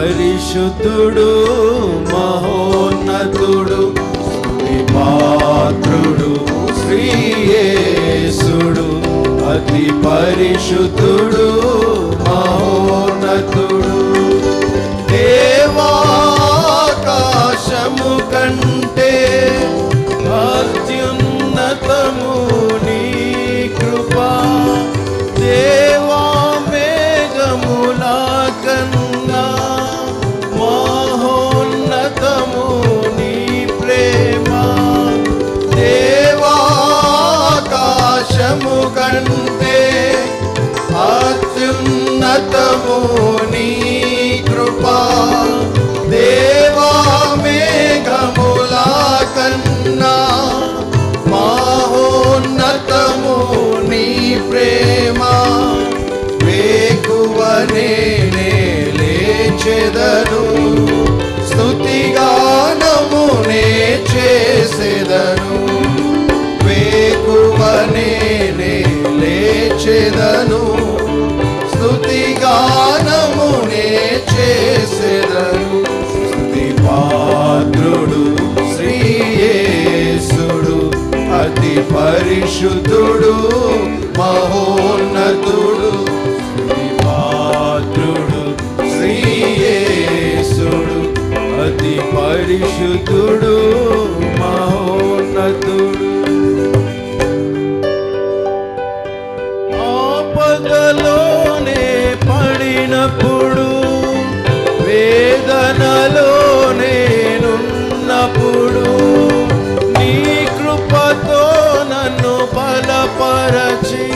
పరిశుద్ధుడు మహోన్నతుడు స్తుతి పాత్రుడు శ్రీ యేసుడు అతి పరిశుద్ధుడు మహోన్నతుడు దేవాకాశము కంటే అత్యున్నతము నీ కృపా దేవా మేఘముల కన్నా మహోన్నతము నీ ప్రేమ దేవాకాశము కంటే అత్యున్నతము నీ కృపా దేవా మేఘముల కన్నా మహోన్నతము నీ ప్రేమ వేకువనే లేచెదను స్తుతిగానమునే చేసెదను వేకువనే లేచెదను స్తుతిగానమునే చేసెదను స్తుతి పాత్రుడు శ్రీ యేసుడు అతి పరిశుద్ధుడు మహోన్నతుడు స్తుతి పాత్రుడు శ్రీ యేసుడు అతి పరిశుద్ధుడు మహోన్నతుడు ఆపదలోనే పడినప్పుడు వేదనలో నేనున్నప్పుడు నీ కృపతో నన్ను బలపరచి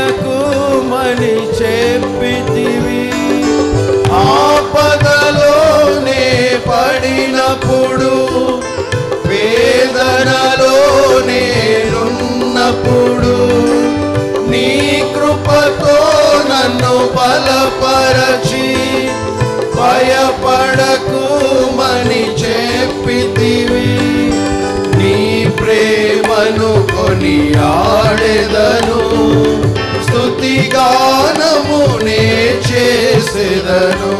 భయపడకుమని చెప్పితివి ఆపదలోనే పడినప్పుడు వేదనలో నేనున్నప్పుడు నీ కృపతో నన్ను బలపరచి భయపడకుమని చెప్పితివి నీ ప్రేమను కొనియాడెదను స్తుతిగానమునే చేసెదను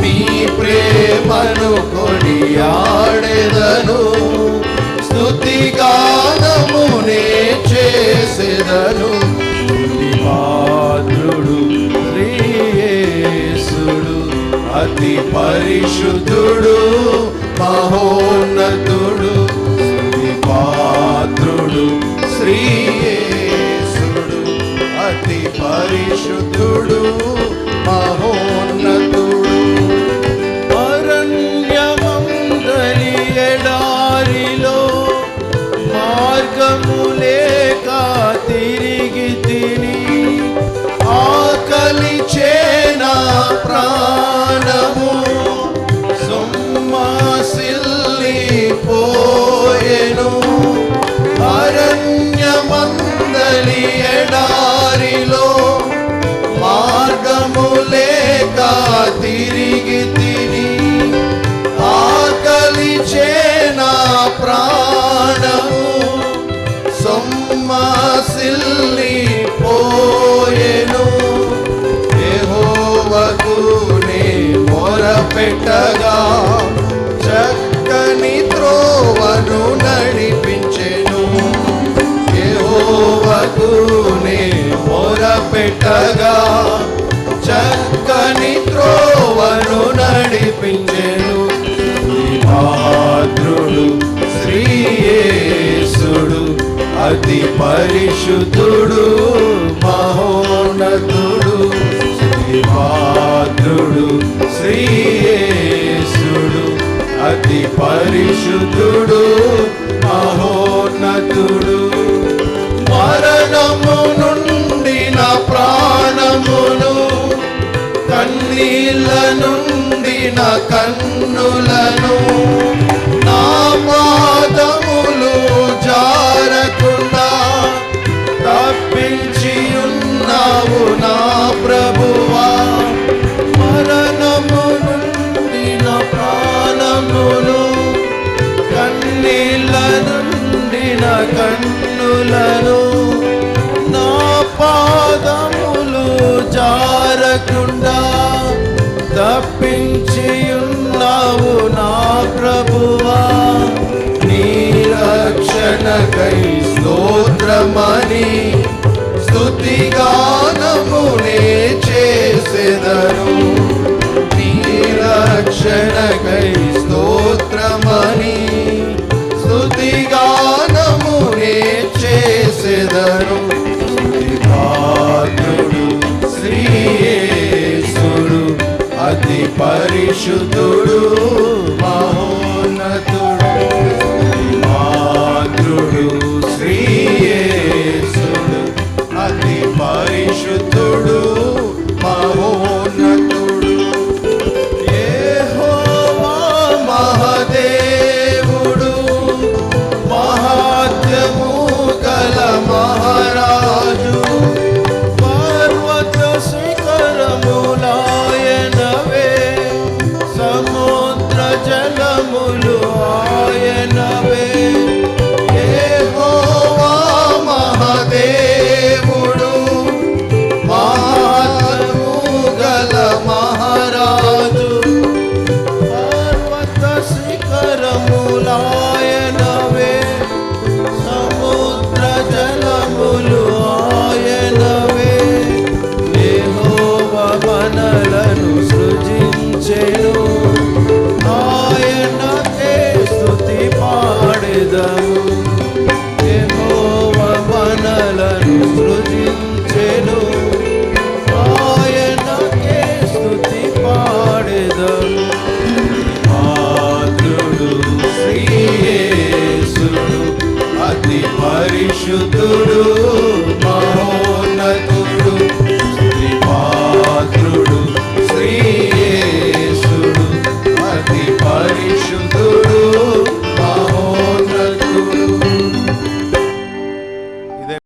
నీ ప్రేమను కొనియాడెదను స్తుతిగానమునే చేసెదను స్తుతి పాత్రుడు శ్రీ యేసుడు అతి పరిశుద్ధుడు మహోన్నతుడు స్తుతి పాత్రుడు శ్రీ యేసుడు అతి పరిశుద్ధుడు మహోన్నతుడు అరణ్యమందలి ఎడారిలో మార్గము లేక తిరిగి తిని ఆకలి చేనా ప్రాణము సొమ్మసిల్లిపోయెను అరణ్యమందలి ఎడారిలో మార్గము లేక తిరిగి తిని ఆకలి చేనా ప్రాణము సొమ్మసిల్లిపోయెను యెహోవాకు నే మొరపెట్టగా చక్కని త్రోవను నడిపించెను యెహోవాకు నే మొరపెట్టగా చక్కని త్రోవను నడిపించెను పాత్రుడు శ్రీ యేసుడు అతి పరిశుద్ధుడు మహోన్నతుడు స్తుతి పాత్రుడు శ్రీ యేసుడు అతి పరిశుద్ధుడు మహోన్నతుడు మరణము నుండి నా ప్రాణమును కన్నీళ్ళ నుండి నా కన్నులను నా పాదములు జారకుండా తప్పించి ఉన్నావు నా ప్రభువా మరణము నుండి నా ప్రాణమును కన్నీళ్ళ నుండి నా కన్నులను నా పాదములు జార పడకుండా తప్పించియున్నావు నా ప్రభువా. నీ రక్షణకై స్తోత్రమని స్తుతిగానమునే చేసెదను. నీ రక్షణకై స్తోత్రమని స్తుతిగానమునే చేసెదను. పాత్రుడు శ్రీయేసుడు అతి పరిశుద్ధుడు మహోన్నతుడు. పాత్రుడు శ్రీయేసుడు అతి పరిశుద్ధుడు మహోన్నతుడు. యెహోవా మహాదేవుడు మహాత్మ్యము గల మహారాజు. పర్వత శిఖరములాయనవే సముద్ర జలములు ఆయనవే. యెహోవా మహాదేవుడు మహాత్మ్యము గల మహారాజు. పర్వత శిఖరములాయనవే సముద్ర జలములు ఆయనవే. యెహోవా మనలను సృజించెను, ఆయనకే స్తుతి పాడెదము. యెహోవా మనలను సృజించెను, ఆయనకే స్తుతి పాడెదము. పాత్రుడు శ్రీయేసుడు అతి పరిశుద్ధుడు